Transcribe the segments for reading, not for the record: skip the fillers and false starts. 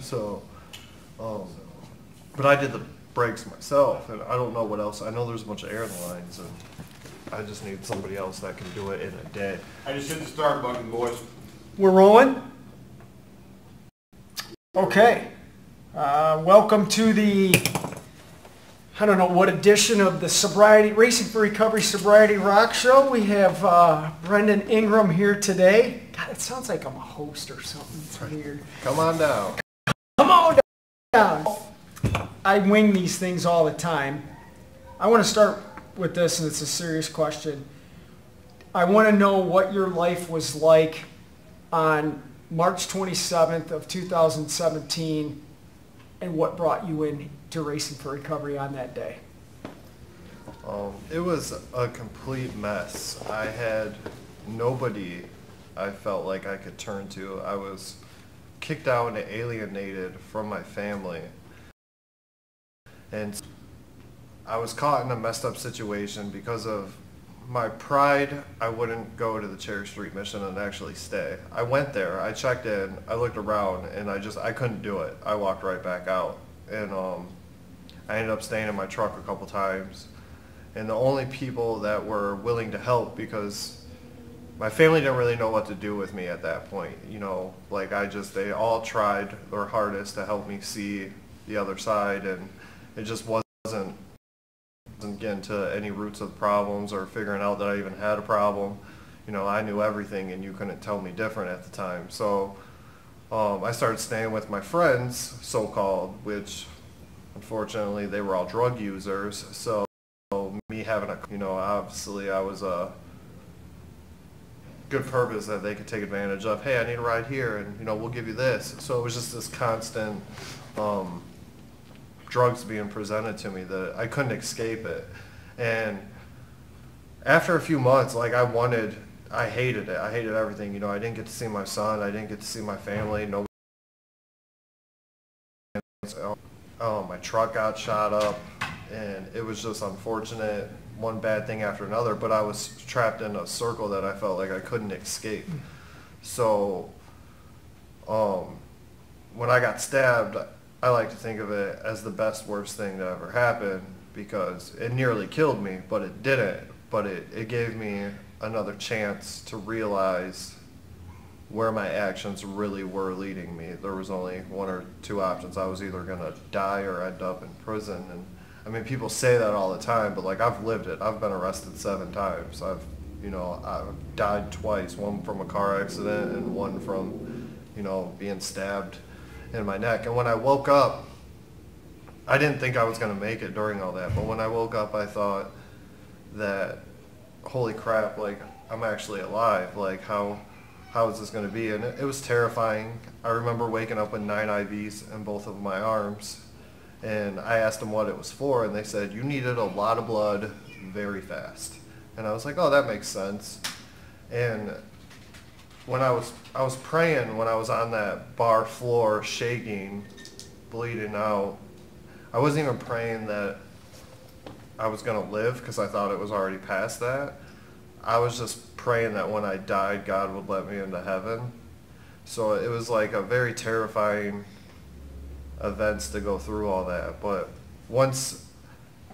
So, um, but I did the brakes myself, and I don't know what else. I know there's a bunch of air in the lines, and I just need somebody else that can do it in a day. I just hit the start button, boys. We're rolling? Okay. Welcome to the, I don't know what edition of the Sobriety Racing for Recovery Sobriety Rock Show. We have Brendan Ingram here today. God, it sounds like I'm a host or something. It's weird. Come on down. Come on down. I wing these things all the time. I want to start with this, and it's a serious question. I want to know what your life was like on March 27th of 2017 and what brought you into Racing for Recovery on that day. It was a complete mess. I had nobody I felt like I could turn to. I was kicked out and alienated from my family. And I was caught in a messed up situation because of my pride. I wouldn't go to the Cherry Street mission and actually stay. I went there, I checked in, I looked around, and I couldn't do it. I walked right back out. And I ended up staying in my truck a couple times. And the only people that were willing to help, because my family didn't really know what to do with me at that point. You know, like they all tried their hardest to help me see the other side, and it just wasn't getting to any roots of problems or figuring out that I even had a problem. You know, I knew everything and you couldn't tell me different at the time. So I started staying with my friends, so-called, which unfortunately they were all drug users. So me having obviously I was a good purpose that they could take advantage of. Hey, I need a ride here, and we'll give you this. So it was just this constant drugs being presented to me that I couldn't escape it. And after a few months, I hated it. I hated everything. I didn't get to see my son. I didn't get to see my family. Nobody. My truck got shot up, and it was just unfortunate. One bad thing after another, but I was trapped in a circle that I felt like I couldn't escape. So when I got stabbed, I like to think of it as the best worst thing that ever happened, because it nearly killed me, but it didn't. But it gave me another chance to realize where my actions really were leading me. There was only one or two options. I was either going to die or end up in prison. And I mean, people say that all the time, but I've lived it. I've been arrested 7 times. I've died twice, one from a car accident and one from, being stabbed in my neck. And when I woke up, I didn't think I was going to make it during all that, but when I woke up, I thought that, holy crap, I'm actually alive. How is this going to be? And it was terrifying. I remember waking up with 9 IVs in both of my arms, and I asked them what it was for, and they said, you needed a lot of blood very fast. And I was like, oh, that makes sense. And when I was praying, when I was on that bar floor shaking, bleeding out, I wasn't even praying that I was going to live, because I thought it was already past that. I was just praying that when I died, God would let me into heaven. So it was like a very terrifying events to go through all that. But once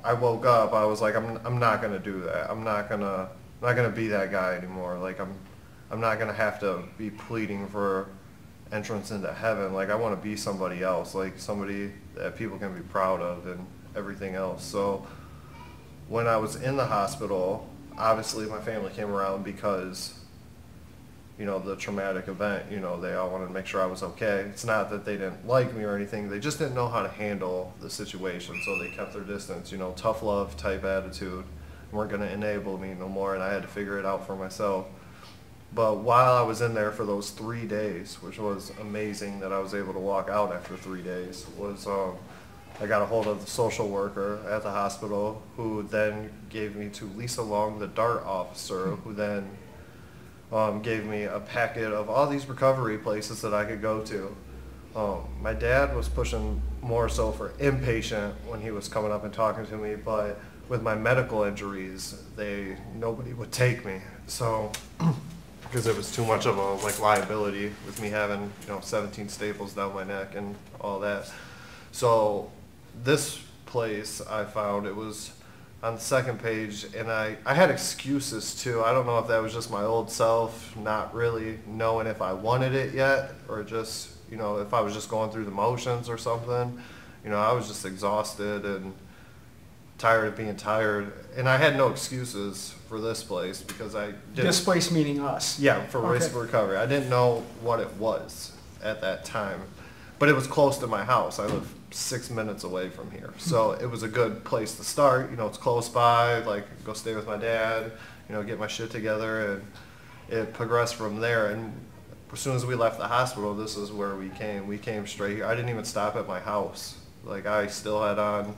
I woke up, I was like, I'm not going to do that. I'm not gonna be that guy anymore. I'm not going to have to be pleading for entrance into heaven. I want to be somebody else, somebody that people can be proud of and everything else. So when I was in the hospital, obviously my family came around because, the traumatic event, they all wanted to make sure I was okay. It's not that they didn't like me or anything. They just didn't know how to handle the situation, so they kept their distance, tough love type attitude. Weren't going to enable me no more, and I had to figure it out for myself. But while I was in there for those 3 days, which was amazing that I was able to walk out after 3 days, was I got a hold of the social worker at the hospital, who then gave me to Lisa Long, the DART officer, who then gave me a packet of all these recovery places that I could go to. My dad was pushing more so for inpatient when he was coming up and talking to me, but with my medical injuries, nobody would take me. So because it was too much of a like liability with me having 17 staples down my neck and all that. So this place I found, it was on the second page, and I had excuses too. I don't know if that was just my old self not really knowing if I wanted it yet, or just if I was just going through the motions or something. I was just exhausted and tired of being tired, and I had no excuses for this place because I didn't. This place meaning us. Yeah, for Race Okay. for Recovery. I didn't know what it was at that time, but it was close to my house. I live 6 minutes away from here, so it was a good place to start. It's close by. Like, go stay with my dad. Get my shit together, and it progressed from there. And as soon as we left the hospital, this is where we came. We came straight here. I didn't even stop at my house. Like, I still had on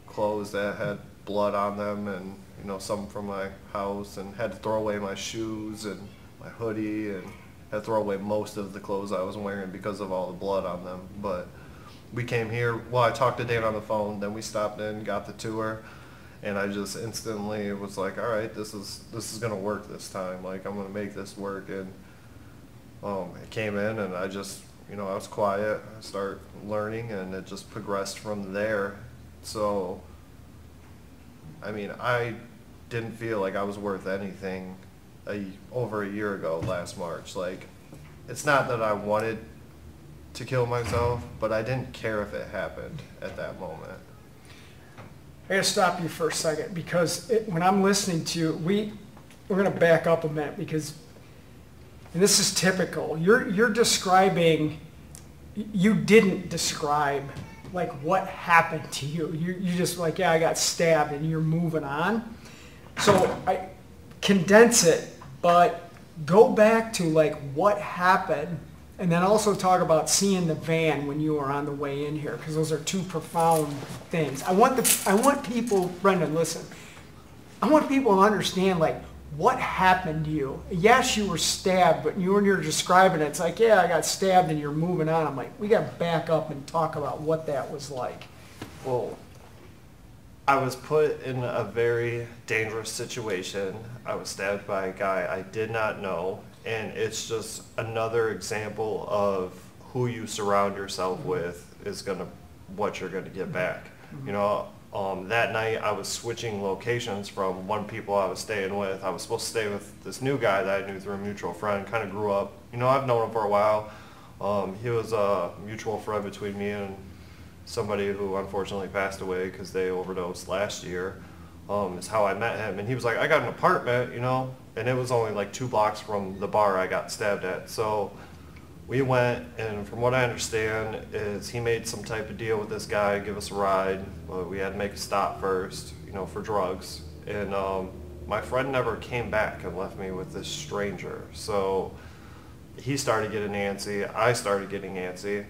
clothes that had blood on them, and some from my house, and had to throw away my shoes and my hoodie, and had to throw away most of the clothes I was wearing because of all the blood on them. But we came here. Well, I talked to Dan on the phone, then we stopped in, got the tour, and I just instantly was like, all right, this is gonna work this time. Like, I'm gonna make this work. And it came in, and I just I was quiet. I started learning, and it just progressed from there. So, I mean, I didn't feel like I was worth anything over a year ago, last March. Like, it's not that I wanted to kill myself, but I didn't care if it happened at that moment. I gotta stop you for a second, because when I'm listening to you, we're gonna back up a minute, because, and this is typical, you're describing, you didn't describe like what happened to you. You just like, yeah, I got stabbed, and you're moving on. So I condense it, but go back to like what happened, and then also talk about seeing the van when you were on the way in here, because those are two profound things. I want people, Brendan, listen. I want people to understand like what happened to you. Yes, you were stabbed, but when you're describing it, it's like, yeah, I got stabbed, and you're moving on. I'm like, we got to back up and talk about what that was like. Well, I was put in a very dangerous situation. I was stabbed by a guy I did not know, and it's just another example of who you surround yourself with is what you're gonna get back. That night I was switching locations from one people I was staying with. I was supposed to stay with this new guy that I knew through a mutual friend, kind of grew up. I've known him for a while. He was a mutual friend between me and somebody who unfortunately passed away because they overdosed last year, is how I met him. And he was like, I got an apartment, and it was only like 2 blocks from the bar I got stabbed at. So we went, and from what I understand is he made some type of deal with this guy, give us a ride, but we had to make a stop first, for drugs. And my friend never came back and left me with this stranger. So he started getting antsy, I started getting antsy.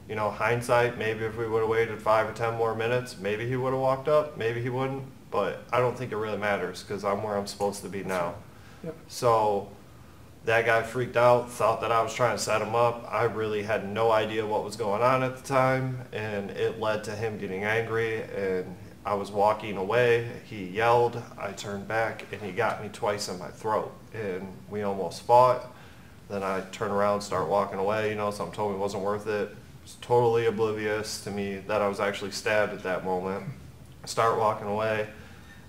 Hindsight, maybe if we would have waited 5 or 10 more minutes, maybe he would have walked up, maybe he wouldn't, but I don't think it really matters because I'm where I'm supposed to be now. Yep. So that guy freaked out, thought that I was trying to set him up. I really had no idea what was going on at the time, and it led to him getting angry, and I was walking away. He yelled, I turned back, and he got me twice in my throat, and we almost fought. Then I turned around, start walking away, something told me it wasn't worth it. Was totally oblivious to me that I was actually stabbed at that moment. I start walking away,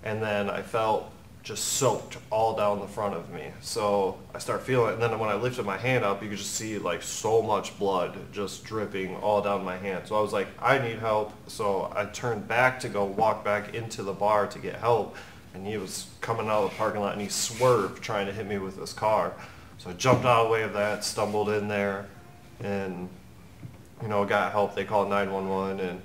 and then I felt just soaked all down the front of me. So I start feeling it, and then when I lifted my hand up, you could just see like so much blood just dripping all down my hand. So I was like, I need help. So I turned back to go walk back into the bar to get help, and he was coming out of the parking lot, and he swerved trying to hit me with his car. So I jumped out of the way of that, stumbled in there, and got help. They called 911, and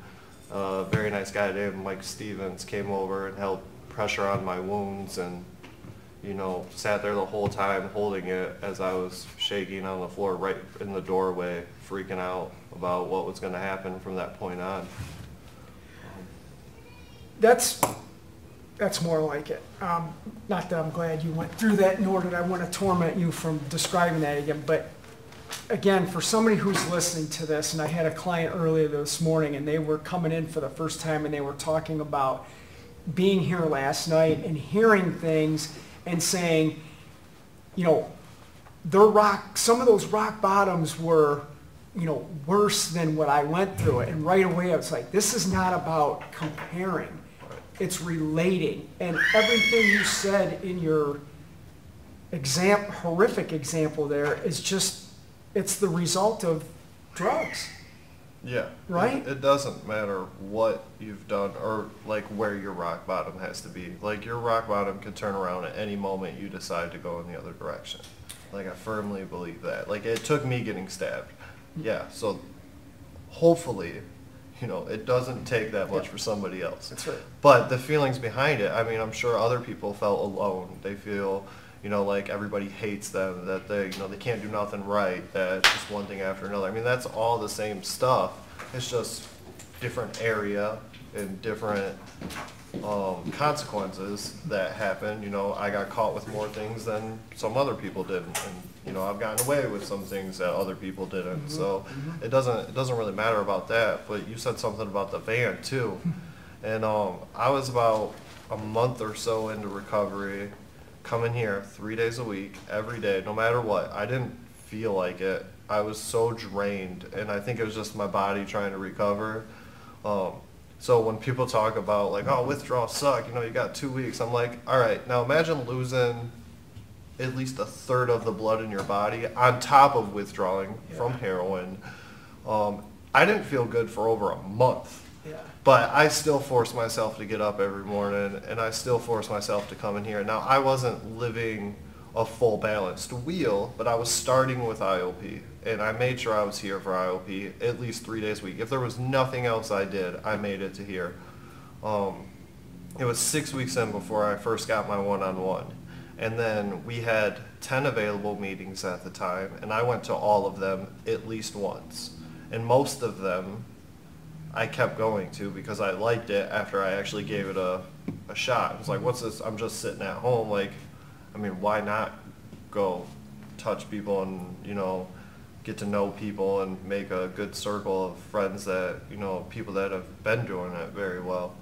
a very nice guy named Mike Stevens came over and helped pressure on my wounds, and sat there the whole time holding it as I was shaking on the floor right in the doorway, freaking out about what was going to happen from that point on. That's more like it. Not that I'm glad you went through that, nor did I want to torment you from describing that again, but again, for somebody who's listening to this, and I had a client earlier this morning, and they were coming in for the first time, and they were talking about being here last night and hearing things and saying, some of those rock bottoms were, worse than what I went through. And right away I was like, this is not about comparing. It's relating. And everything you said in your horrific example there is just, it's the result of drugs. Yeah. Right? It doesn't matter what you've done or like where your rock bottom has to be. Like your rock bottom can turn around at any moment you decide to go in the other direction. Like I firmly believe that. Like it took me getting stabbed. Yeah. So hopefully, it doesn't take that much for somebody else. That's right. But the feelings behind it, I mean, I'm sure other people felt alone. They feel, like everybody hates them, that they can't do nothing right, that it's just one thing after another. I mean, that's all the same stuff. It's just different area and different consequences that happen. I got caught with more things than some other people did, and I've gotten away with some things that other people didn't. So it doesn't really matter about that. But you said something about the van too, and I was about a month or so into recovery, coming here 3 days a week, every day, no matter what. I didn't feel like it. I was so drained, and I think it was just my body trying to recover. So when people talk about like, oh, withdrawals suck, you got 2 weeks, I'm like, all right, now imagine losing at least a third of the blood in your body on top of withdrawing from heroin. I didn't feel good for over a month. Yeah. But I still force myself to get up every morning, and I still force myself to come in here. Now, I wasn't living a full balanced wheel, but I was starting with IOP, and I made sure I was here for IOP at least 3 days a week. If there was nothing else I did, I made it to here. It was 6 weeks in before I first got my one-on-one. And then we had 10 available meetings at the time, and I went to all of them at least once. And most of them I kept going to because I liked it after I actually gave it a shot. It was like, what's this? I'm just sitting at home. Like, I mean, why not go touch people and, get to know people and make a good circle of friends that, people that have been doing it very well.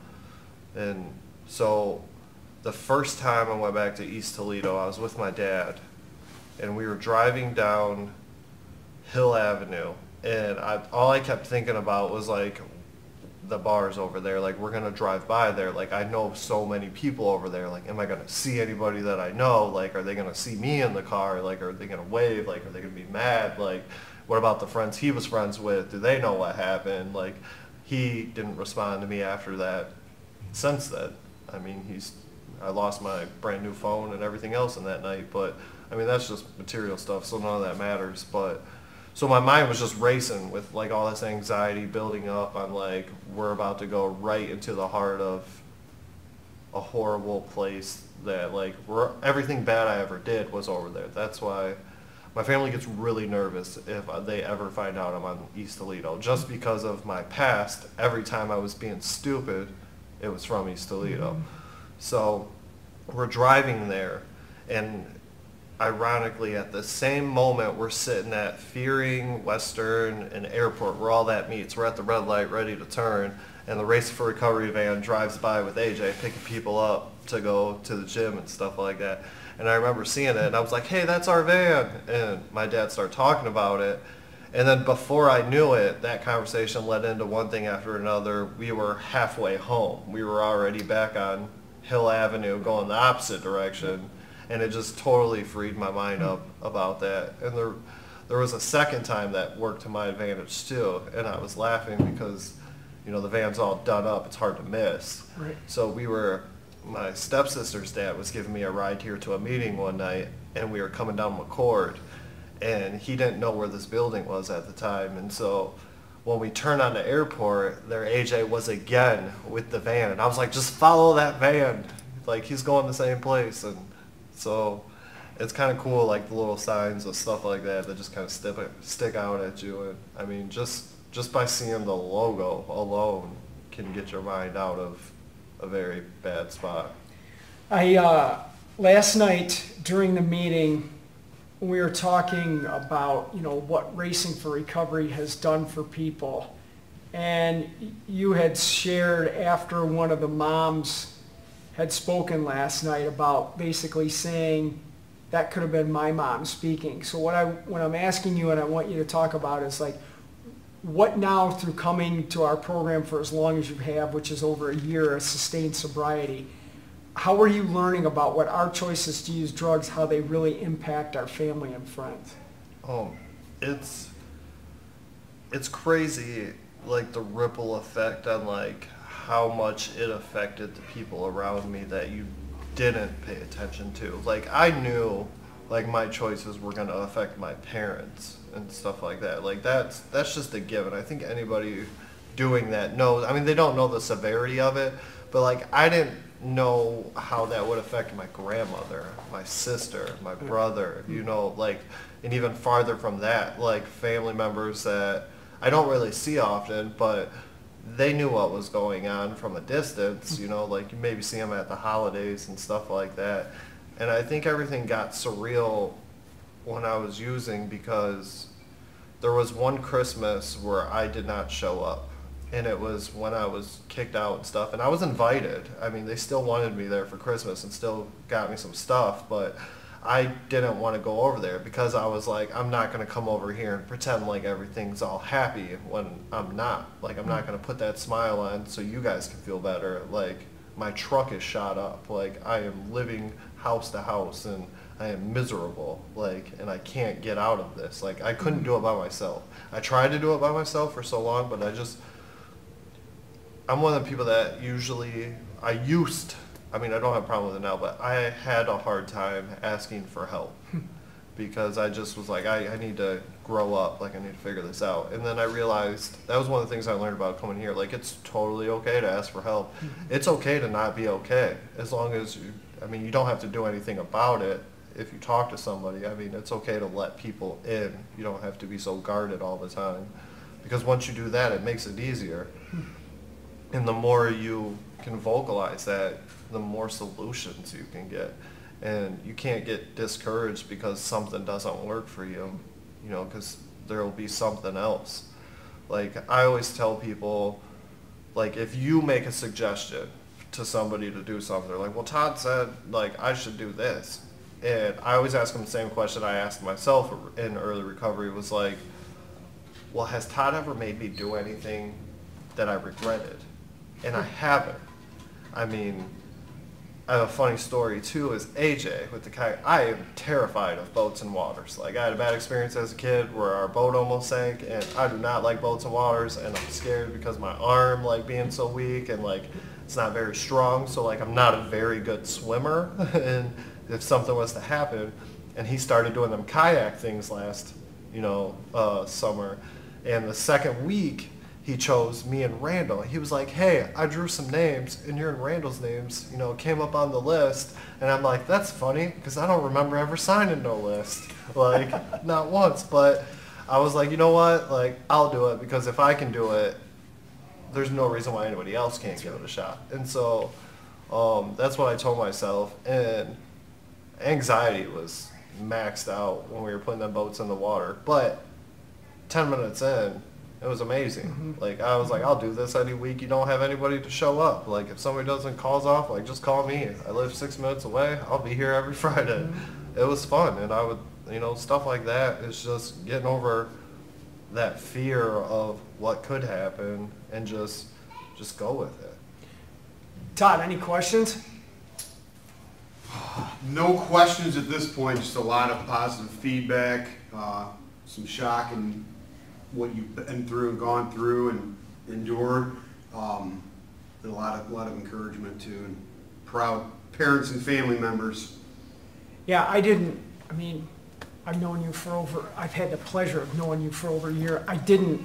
And so the first time I went back to East Toledo, I was with my dad, and we were driving down Hill Avenue, and all I kept thinking about was like the bars over there. Like, we're gonna drive by there. Like, I know so many people over there. Like, am I gonna see anybody that I know? Like, are they gonna see me in the car? Like, are they gonna wave? Like, are they gonna be mad? Like, what about the friends he was friends with? Do they know what happened? Like, he didn't respond to me after that. Since then, I mean, I lost my brand new phone and everything else in that night, but I mean, that's just material stuff, so none of that matters. But so my mind was just racing with like all this anxiety building up on like, we're about to go right into the heart of a horrible place that like everything bad I ever did was over there. That's why my family gets really nervous if they ever find out I'm on East Toledo, just because of my past. Every time I was being stupid, it was from East Toledo. So we're driving there, and ironically, at the same moment, we're sitting at Fearing, Western, and Airport, where all that meets. We're at the red light, ready to turn, and the Race for Recovery van drives by with AJ, picking people up to go to the gym and stuff like that. And I remember seeing it, and I was like, hey, that's our van. And my dad started talking about it. And then before I knew it, that conversation led into one thing after another. We were halfway home. We were already back on Hill Avenue going the opposite direction. And it just totally freed my mind up about that. And there was a second time that worked to my advantage too. And I was laughing because, the van's all done up. It's hard to miss. Right. So my stepsister's dad was giving me a ride here to a meeting one night, and we were coming down McCord, and he didn't know where this building was at the time. And so when we turned on the Airport, there AJ was again with the van, and I was like, just follow that van. Like, he's going the same place. And so it's kind of cool, like the little signs of stuff like that just kind of stick out at you. And I mean, just by seeing the logo alone can get your mind out of a very bad spot. Last night during the meeting, we were talking about, what Racing for Recovery has done for people. And you had shared after one of the moms had spoken last night about basically saying, that could have been my mom speaking. So what I'm asking you and I want you to talk about is like, what now through coming to our program for as long as you have, which is over a year of sustained sobriety, how are you learning about what our choices to use drugs, how they really impact our family and friends? It's crazy, like the ripple effect on like how much it affected the people around me that you didn't pay attention to. Like I knew like my choices were going to affect my parents and stuff like that. Like that's just a given. I think anybody doing that knows. I mean, they don't know the severity of it, but like I didn't know how that would affect my grandmother, my sister, my brother, you know, like, and even farther from that, like family members that I don't really see often, but they knew what was going on from a distance, you know, like you maybe see them at the holidays and stuff like that. And I think everything got surreal when I was using because there was one Christmas where I did not show up. And it was when I was kicked out and stuff. And I was invited. I mean, they still wanted me there for Christmas and still got me some stuff. But I didn't want to go over there because I was like, I'm not going to come over here and pretend like everything's all happy when I'm not. Like, I'm not going to put that smile on so you guys can feel better. Like, my truck is shot up. Like, I am living house to house and I am miserable. Like, and I can't get out of this. Like, I couldn't do it by myself. I tried to do it by myself for so long, but I'm one of the people that I mean, I don't have a problem with it now, but I had a hard time asking for help because I just was like, I need to grow up, like I need to figure this out. And then I realized, that was one of the things I learned about coming here, like it's totally okay to ask for help. It's okay to not be okay, as long as you don't have to do anything about it if you talk to somebody. I mean, it's okay to let people in. You don't have to be so guarded all the time. Because once you do that, it makes it easier. And the more you can vocalize that, the more solutions you can get. And you can't get discouraged because something doesn't work for you, you know, because there will be something else. Like, I always tell people, like, if you make a suggestion to somebody to do something, they're like, well, Todd said, like, I should do this. And I always ask them the same question I asked myself in early recovery, was like, well, has Todd ever made me do anything that I regretted? And I haven't. I mean, I have a funny story too, is AJ with the kayak. I am terrified of boats and waters. Like, I had a bad experience as a kid where our boat almost sank, and I do not like boats and waters, and I'm scared because my arm, like, being so weak, and like, it's not very strong, so like, I'm not a very good swimmer, and if something was to happen, and he started doing them kayak things last, summer, and the second week, he chose me and Randall. He was like, hey, I drew some names, and your and Randall's names, came up on the list. And I'm like, that's funny, because I don't remember ever signing no list. Like, not once. But I was like, you know what? Like, I'll do it, because if I can do it, there's no reason why anybody else can't give it a shot. And so that's what I told myself. And anxiety was maxed out when we were putting them boats in the water. But 10 minutes in, it was amazing. Mm-hmm. Like, I was like, I'll do this any week. You don't have anybody to show up. Like, if somebody doesn't calls off, like, just call me. I live 6 minutes away. I'll be here every Friday. Mm-hmm. It was fun. And I would, stuff like that is just getting over that fear of what could happen and just go with it. Todd, any questions? No questions at this point, just a lot of positive feedback, some shock and what you've been through and gone through and endured, and a lot of encouragement too, and proud parents and family members. Yeah, I've known you I've had the pleasure of knowing you for over a year. I didn't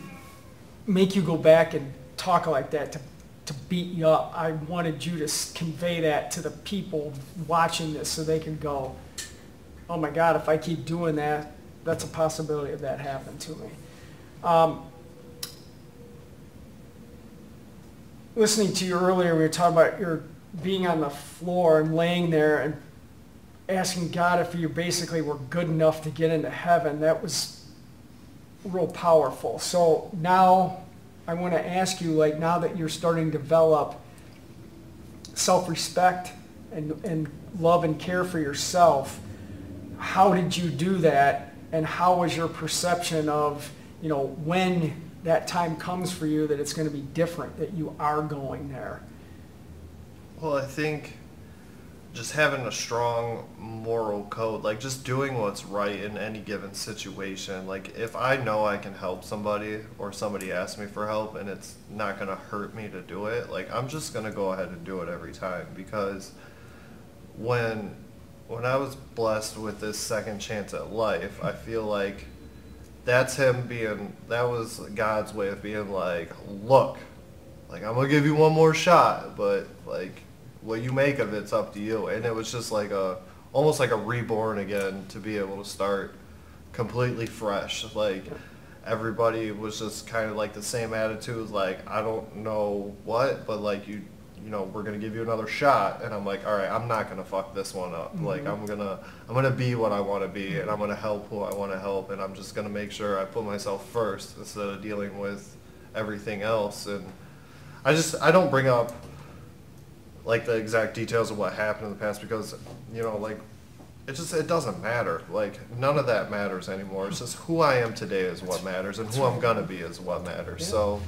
make you go back and talk like that to beat you up. I wanted you to convey that to the people watching this so they can go, oh my God, if I keep doing that, that's a possibility of that happening to me. Listening to you earlier, we were talking about your being on the floor and laying there and asking God if you basically were good enough to get into heaven. That was real powerful. So now I want to ask you, like, now that you're starting to develop self-respect and love and care for yourself, how did you do that, and how was your perception of, you know, when that time comes for you that it's going to be different, that you are going there? Well, I think just having a strong moral code, like just doing what's right in any given situation. Like if I know I can help somebody or somebody asks me for help and it's not going to hurt me to do it, like I'm just going to go ahead and do it every time. Because when I was blessed with this second chance at life, I feel like that was God's way of being like, look, like I'm going to give you one more shot, but like what you make of it's up to you. And it was just like almost like a reborn again, to be able to start completely fresh. Like everybody was just kind of like the same attitude, like I don't know what, but like you know, we're gonna give you another shot. And I'm like, all right, I'm not gonna fuck this one up. Like I'm gonna be what I want to be, and I'm gonna help who I want to help, and I'm just gonna make sure I put myself first instead of dealing with everything else. And I don't bring up like the exact details of what happened in the past, because, you know, like it doesn't matter. Like none of that matters anymore. It's just who I am today is what matters, and who I'm gonna be is what matters. So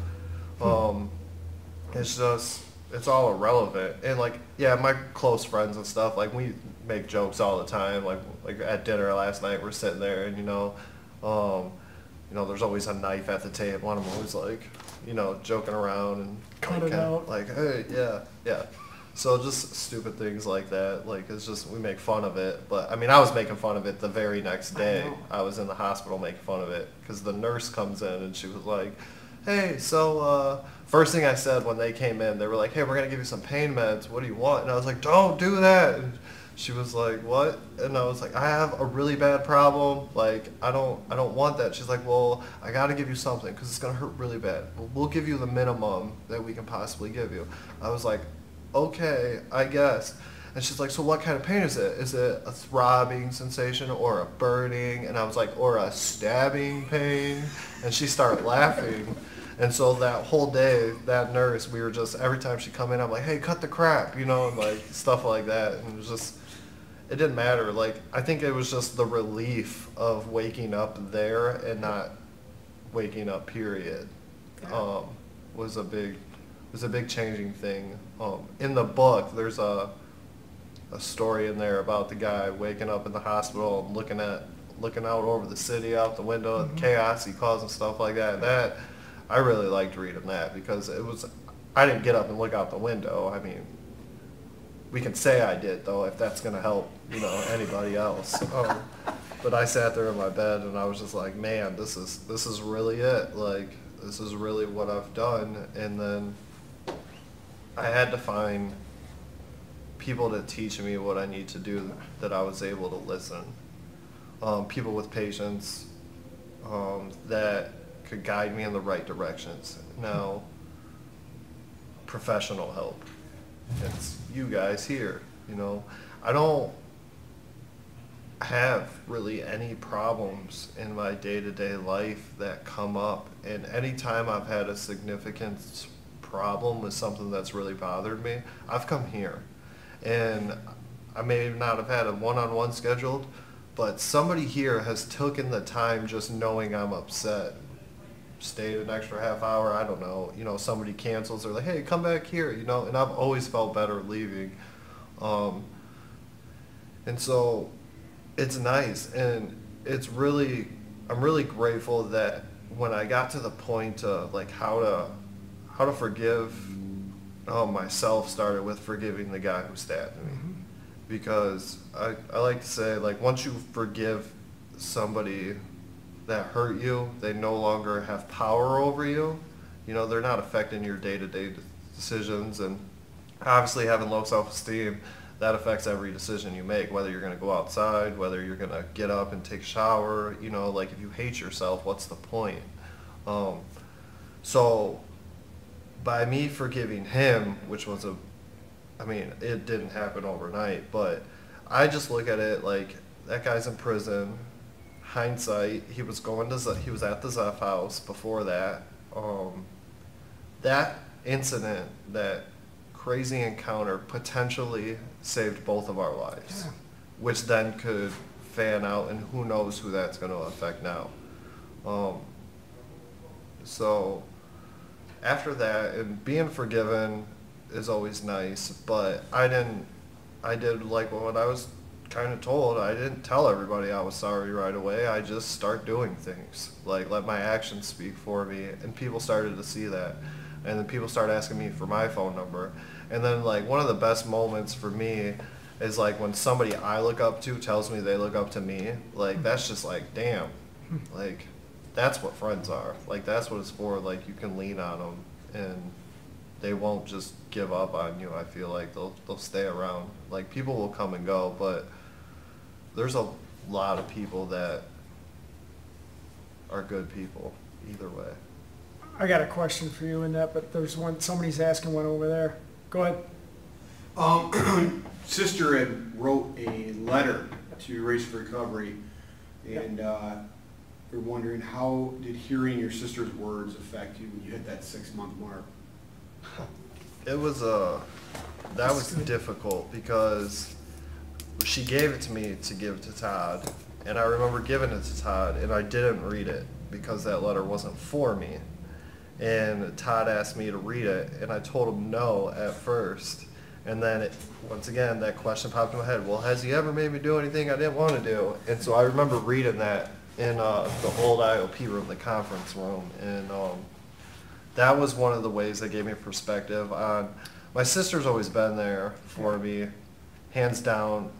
it's all irrelevant. And like, yeah, my close friends and stuff, like we make jokes all the time. Like at dinner last night, we're sitting there and you know, there's always a knife at the table, and I'm always like, you know, joking around and Cut it out. like, hey, yeah. So just stupid things like that. Like it's just, we make fun of it. But I mean, I was making fun of it the very next day. I was in the hospital making fun of it because the nurse comes in and she was like, hey, so first thing I said when they came in, they were like, hey, we're gonna give you some pain meds. What do you want? And I was like, don't do that. And she was like, what? And I was like, I have a really bad problem. Like I don't want that. She's like, well, I gotta give you something because it's gonna hurt really bad. We'll give you the minimum that we can possibly give you. I was like, okay, I guess. And she's like, so what kind of pain is it? Is it a throbbing sensation or a burning? And I was like, or a stabbing pain? And she started laughing. And so that whole day, that nurse, we were just, every time she come in, I'm like, hey, cut the crap, you know, and like stuff like that. And it was just, it didn't matter. Like, I think it was just the relief of waking up there and not waking up, period, was a big changing thing. In the book, there's a story in there about the guy waking up in the hospital and looking out over the city out the window, the chaos he caused and stuff like that. That I really liked reading that because I didn't get up and look out the window. I mean, we can say I did though, if that's gonna help, you know, anybody else. But I sat there in my bed and I was just like, man, this is really it. Like, this is really what I've done. And then I had to find people to teach me what I need to do, that I was able to listen. People with patience that could guide me in the right directions. Now, professional help. It's you guys here, you know. I don't have really any problems in my day-to-day life that come up, and anytime I've had a significant problem with something that's really bothered me, I've come here. And I may not have had a one-on-one scheduled, but somebody here has taken the time just knowing I'm upset, stayed an extra half hour, I don't know, you know, somebody cancels, they're like, hey, come back here, you know, and I've always felt better leaving. And so it's nice, and I'm really grateful that when I got to the point of like how to forgive myself, started with forgiving the guy who stabbed me. Because I like to say, like, once you forgive somebody that hurt you, they no longer have power over you. You know, they're not affecting your day-to-day decisions. And obviously having low self-esteem, that affects every decision you make, whether you're going to go outside, whether you're going to get up and take a shower. You know, like, if you hate yourself, what's the point? So by me forgiving him, which was it didn't happen overnight, but I just look at it like, that guy's in prison. Hindsight, he was at the Zeph house before that. That incident, that crazy encounter, potentially saved both of our lives, which then could fan out, and who knows who that's going to affect now. So after that, and being forgiven is always nice, but I did like what I was kind of told. I didn't tell everybody I was sorry right away. I just start doing things, like let my actions speak for me, and people started to see that. And then people start asking me for my phone number. And then like one of the best moments for me is like when somebody I look up to tells me they look up to me. Like that's just like, damn, like that's what friends are. Like that's what it's for. Like you can lean on them and they won't just give up on you. I feel like they'll stay around. Like people will come and go, but there's a lot of people that are good people either way. I got a question for you in that, but there's one, somebody's asking one over there. Go ahead. Sister had wrote a letter to Race for Recovery, and we're wondering, how did hearing your sister's words affect you when you hit that 6-month mark? It was that was difficult because she gave it to me to give to Todd, and I remember giving it to Todd, and I didn't read it because that letter wasn't for me. And Todd asked me to read it, and I told him no at first. And then, once again, that question popped in my head, well, has he ever made me do anything I didn't want to do? And so I remember reading that in the old IOP room, the conference room. And that was one of the ways that gave me perspective on, my sister's always been there for me, hands down,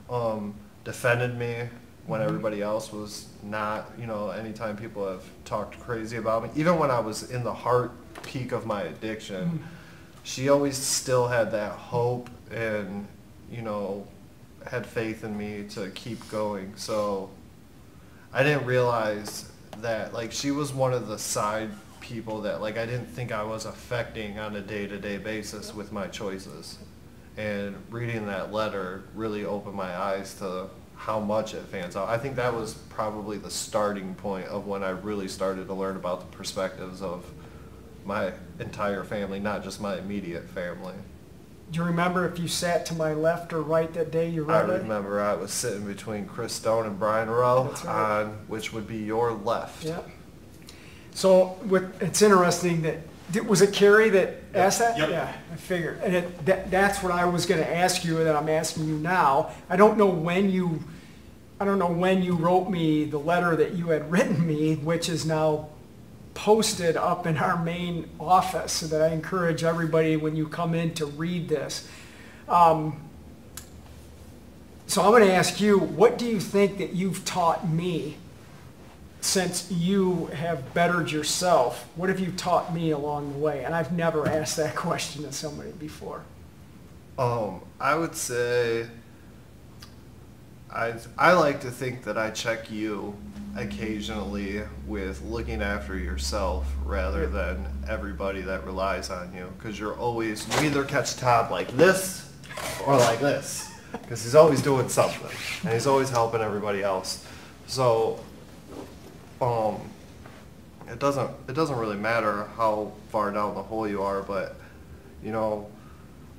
defended me when everybody else was not. You know, anytime people have talked crazy about me, even when I was in the heart peak of my addiction, she always still had that hope and, you know, had faith in me to keep going. So I didn't realize that, like, she was one of the side people that, like, I didn't think I was affecting on a day-to-day basis with my choices. And reading that letter really opened my eyes to how much it fans out. I think that was probably the starting point of when I really started to learn about the perspectives of my entire family, not just my immediate family. Do you remember if you sat to my left or right that day you I read it? remember I was sitting between Chris Stone and Brian Rowe, That's right. on which would be your left. Yeah. So it's interesting that, was it Carrie that asked that? Yep. Yeah, I figured. And that's what I was going to ask you that I'm asking you now. I don't know when you wrote me the letter that you had written me, which is now posted up in our main office, so that I encourage everybody when you come in to read this. So I'm going to ask you, what do you think that you've taught me since you have bettered yourself? What have you taught me along the way? And I've never asked that question to somebody before. I would say I like to think that I check you occasionally with looking after yourself rather than everybody that relies on you, because you either catch Todd like this or like this, because he's always doing something and he's always helping everybody else. So it doesn't really matter how far down the hole you are, but you know,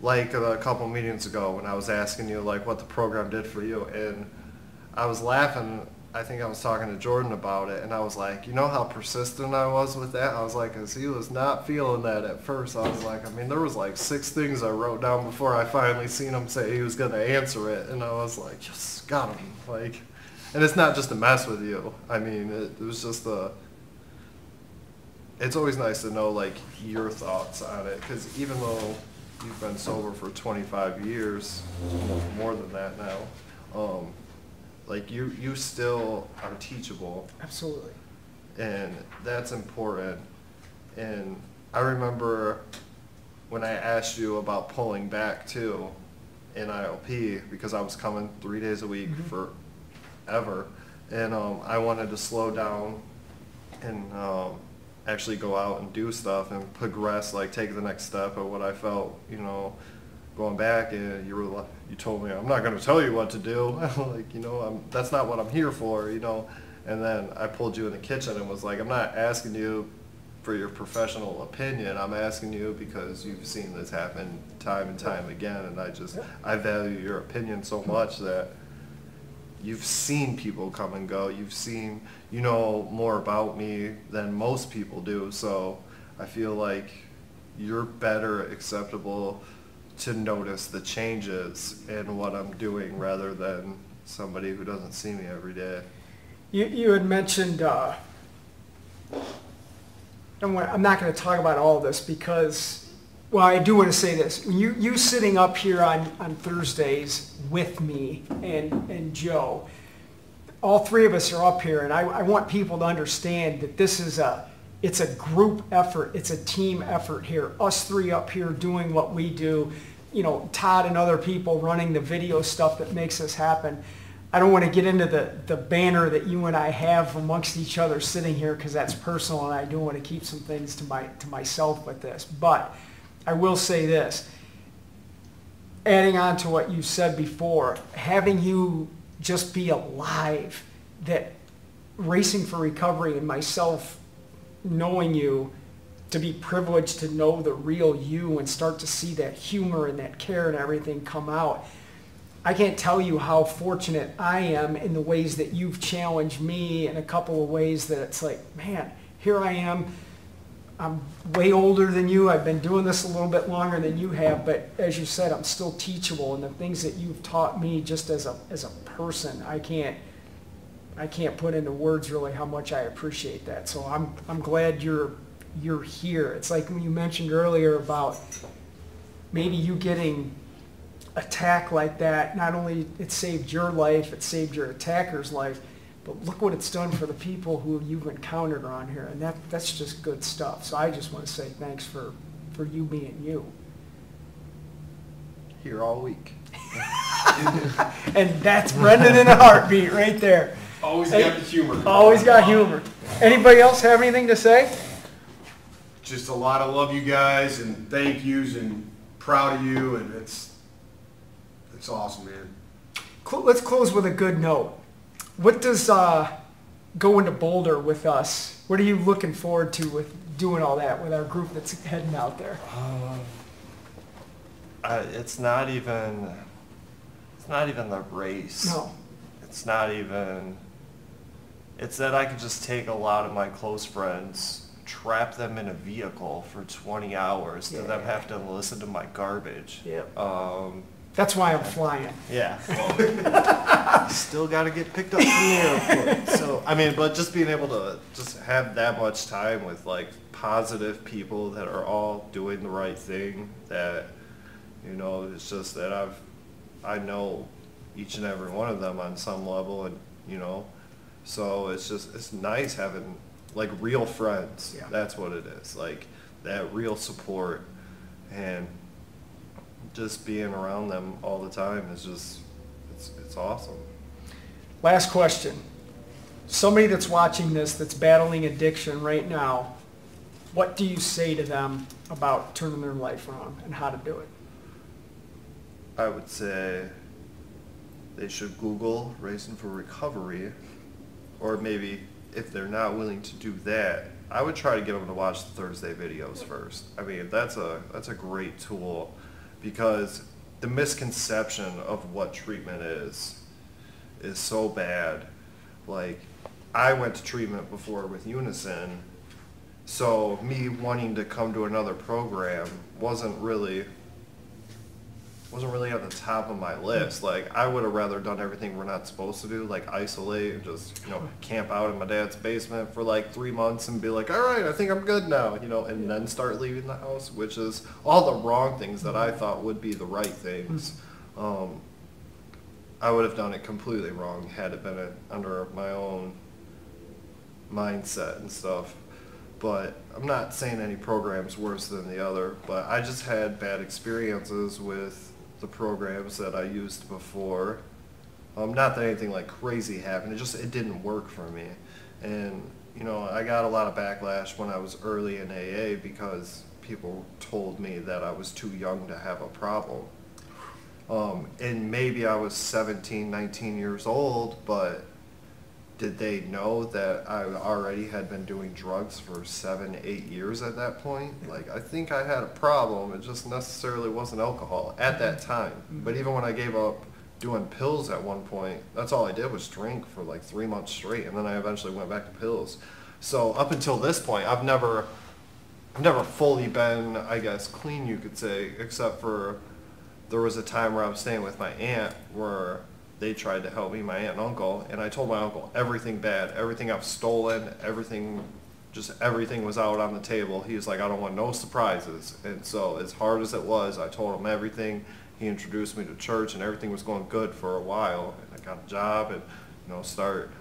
like a couple meetings ago when I was asking you like what the program did for you, and I was laughing. I think I was talking to Jordan about it, and I was like, you know how persistent I was with that? I was like, because he was not feeling that at first. I was like, I mean, there was like 6 things I wrote down before I finally seen him say he was going to answer it, and I was like, yes, got him. Like, and it's not just to mess with you. I mean, it was just it's always nice to know like your thoughts on it, because even though you've been sober for 25 years, more than that now, like you still are teachable. Absolutely. And that's important. And I remember when I asked you about pulling back too in IOP, because I was coming 3 days a week forever, and I wanted to slow down and actually go out and do stuff and progress, like take the next step of what I felt, you know, going back. And you told me, I'm not going to tell you what to do. Like, you know, that's not what I'm here for, you know. And then I pulled you in the kitchen and was like, I'm not asking you for your professional opinion. I'm asking you because you've seen this happen time and time again, and I value your opinion so much that you've seen people come and go. You know more about me than most people do. So I feel like you're better acceptable to notice the changes in what I'm doing rather than somebody who doesn't see me every day. You had mentioned, I'm not going to talk about all this because, well, I do want to say this. When you sitting up here on Thursdays with me and Joe, all three of us are up here, and I want people to understand that this is it's a group effort. It's a team effort here. Us three up here doing what we do, you know, Todd and other people running the video stuff that makes this happen. I don't want to get into the banner that you and I have amongst each other sitting here because that's personal, and I do want to keep some things to myself with this. But I will say this, adding on to what you said before, having you just be alive, that Racing for Recovery and myself knowing you, to be privileged to know the real you and start to see that humor and that care and everything come out. I can't tell you how fortunate I am in the ways that you've challenged me in a couple of ways that it's like, man, here I am. I'm way older than you. I've been doing this a little bit longer than you have, but as you said, I'm still teachable, and the things that you've taught me just as a person, I can't put into words really how much I appreciate that. So I'm glad you're here. It's like when you mentioned earlier about maybe you getting attacked like that. Not only it saved your life, it saved your attacker's life, but look what it's done for the people who you've encountered around here, and that's just good stuff. So I just want to say thanks for you being you. Here all week. And that's Brendan in a heartbeat right there. Always got the humor. Always got humor. Anybody else have anything to say? Just a lot of love, you guys, and thank yous, and proud of you, and it's awesome, man. Let's close with a good note. What does going to Boulder with us, what are you looking forward to with doing all that with our group that's heading out there? It's not even the race. No. It's not even, it's that I could just take a lot of my close friends, trap them in a vehicle for 20 hours, to them have to listen to my garbage. Yep. That's why I'm flying. Yeah. Well, still got to get picked up from the airport. So, I mean, but just being able to just have that much time with like positive people that are all doing the right thing, that, you know, it's just that I know each and every one of them on some level, and, you know, so it's nice having like real friends. Yeah. That's what it is. Like that real support, and just being around them all the time is just, it's awesome. Last question. Somebody that's watching this that's battling addiction right now, what do you say to them about turning their life around and how to do it? I would say they should Google Racing for Recovery, or maybe if they're not willing to do that, I would try to get them to watch the Thursday videos first. I mean, that's a great tool, because the misconception of what treatment is so bad. Like, I went to treatment before with Unison, so me wanting to come to another program wasn't really at the top of my list. Like, I would have rather done everything we're not supposed to do, like isolate and just, you know, camp out in my dad's basement for like 3 months and be like, all right, I think I'm good now, you know, and then start leaving the house, which is all the wrong things that I thought would be the right things. I would have done it completely wrong had it been under my own mindset and stuff. But I'm not saying any program's worse than the other, but I just had bad experiences with the programs that I used before. Not that anything like crazy happened, it didn't work for me. And, you know, I got a lot of backlash when I was early in AA because people told me that I was too young to have a problem. And maybe I was 17, 19 years old, but did they know that I already had been doing drugs for 7, 8 years at that point? Like, I think I had a problem. It just necessarily wasn't alcohol at that time. But even when I gave up doing pills at one point. That's all I did was drink for like 3 months straight, and then I eventually went back to pills. So up until this point, I've never fully been, I guess, clean, you could say, except for there was a time where I was staying with my aunt where they tried to help me, my aunt and uncle, and I told my uncle everything bad, everything I've stolen, everything was out on the table. He was like, I don't want no surprises. And so as hard as it was, I told him everything. He introduced me to church, and everything was going good for a while. And I got a job and, start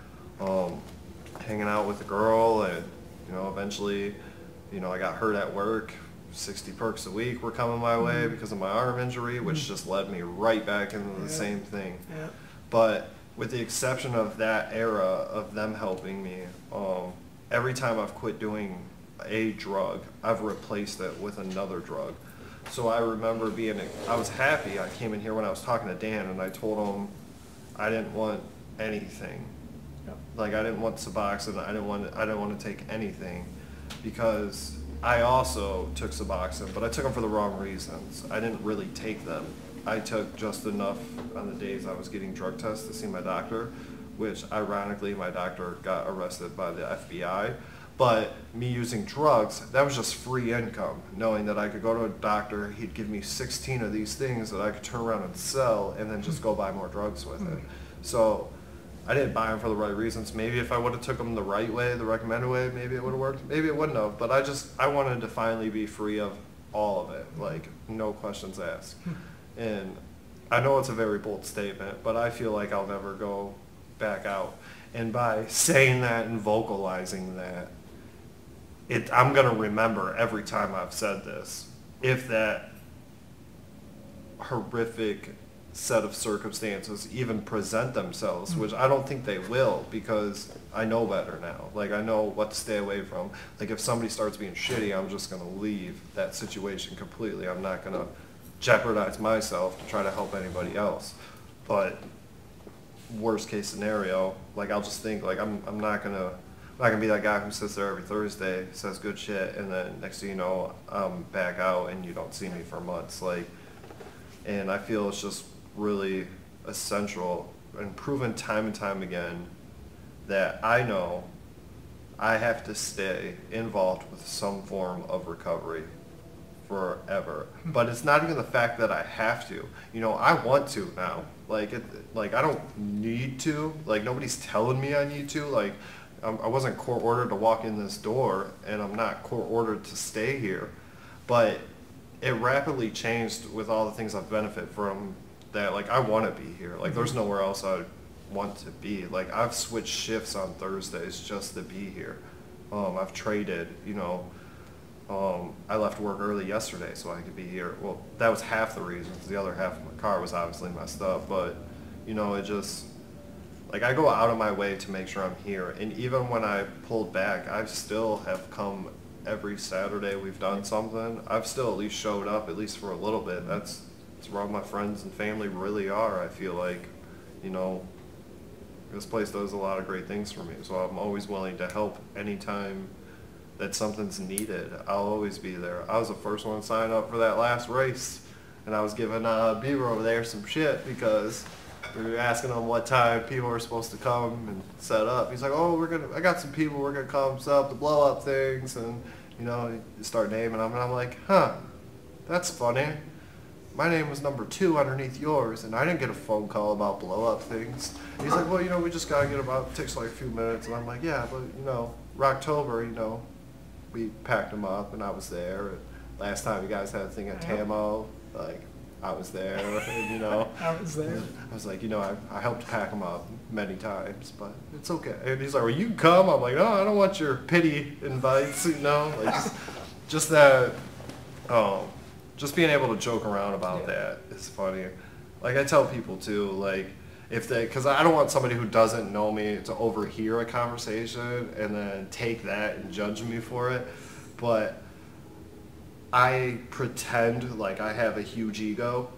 hanging out with a girl, and, eventually, I got hurt at work. 60 perks a week were coming my way because of my arm injury, which just led me right back into the same thing. Yeah. But with the exception of that era of them helping me, every time I've quit doing a drug, I've replaced it with another drug. So I remember I was happy. I came in here when I was talking to Dan, and I told him I didn't want anything. Yep. Like, I didn't want Suboxone. I didn't want to take anything, because I also took Suboxone, but I took them for the wrong reasons. I didn't really take them. I took just enough on the days I was getting drug tests to see my doctor, which ironically my doctor got arrested by the FBI. But me using drugs, that was just free income, knowing that I could go to a doctor, he'd give me 16 of these things that I could turn around and sell, and then just go buy more drugs with it. So I didn't buy them for the right reasons. Maybe if I would have took them the right way, the recommended way, maybe it would have worked. Maybe it wouldn't have. But I wanted to finally be free of all of it, like no questions asked. And I know it's a very bold statement, but I feel like I'll never go back out. And by saying that and vocalizing that, I'm going to remember every time I've said this, if that horrific set of circumstances even present themselves, which I don't think they will, because I know better now. Like, I know what to stay away from. Like, if somebody starts being shitty, I'm just going to leave that situation completely. I'm not going to jeopardize myself to try to help anybody else. But worst case scenario, like, I'll just think, like, I'm not gonna be that guy who sits there every Thursday, says good shit, and then next thing you know, I'm back out and you don't see me for months. Like, and I feel it's just really essential and proven time and time again that I know I have to stay involved with some form of recovery forever. But it's not even the fact that I have to. I want to now. Like, I don't need to. Like, nobody's telling me I need to. Like, I wasn't court ordered to walk in this door, and I'm not court ordered to stay here. But it rapidly changed with all the things I've benefited from, that, like, I want to be here. Like, there's nowhere else I want to be. Like, I've switched shifts on Thursdays just to be here. I've traded, I left work early yesterday so I could be here. Well, that was half the reason, because the other half of my car was obviously messed up. But, it just, like, I go out of my way to make sure I'm here. And even when I pulled back, I still have come every Saturday we've done something. I've still at least showed up, at least for a little bit. That's where all my friends and family really are. I feel like, this place does a lot of great things for me. So I'm always willing to help anytime that something's needed. I'll always be there. I was the first one to sign up for that last race, and I was giving Beaver over there some shit because we were asking him what time people were supposed to come and set up. He's like, oh, I got some people, we're gonna come set up the blow up things, and you start naming them, and I'm like, huh, that's funny. My name was number 2 underneath yours, and I didn't get a phone call about blow up things. And he's like, well, we just gotta get them out. It takes like a few minutes, and I'm like, yeah, but Rocktober, we packed them up, and I was there. And last time you guys had a thing at Tamo, like, I was there, and I was there. I was like, I helped pack them up many times, but it's okay. And he's like, well, you can come. I'm like, no, I don't want your pity invites, like just that, just being able to joke around about that is funny. Like, I tell people too, like, because I don't want somebody who doesn't know me to overhear a conversation and then take that and judge me for it. But I pretend like I have a huge ego,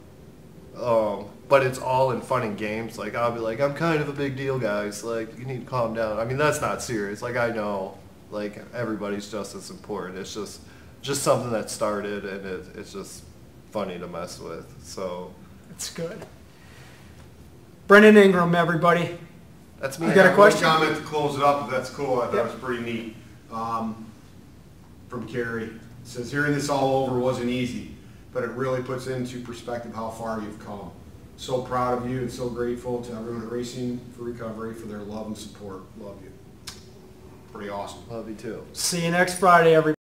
but it's all in fun and games. Like, I'll be like, I'm kind of a big deal, guys. Like, you need to calm down. I mean, that's not serious. Like, I know, like, everybody's just as important. It's just something that started, and it's just funny to mess with. So It's good. Brendan Ingram, everybody. That's me. You got a question? One comment to close it up, if that's cool. I thought Yep. it was pretty neat. From Carrie. It says, hearing this all over wasn't easy, but it really puts into perspective how far you've come. So proud of you and so grateful to everyone at Racing for Recovery for their love and support. Love you. Pretty awesome. Love you too. See you next Friday, everybody.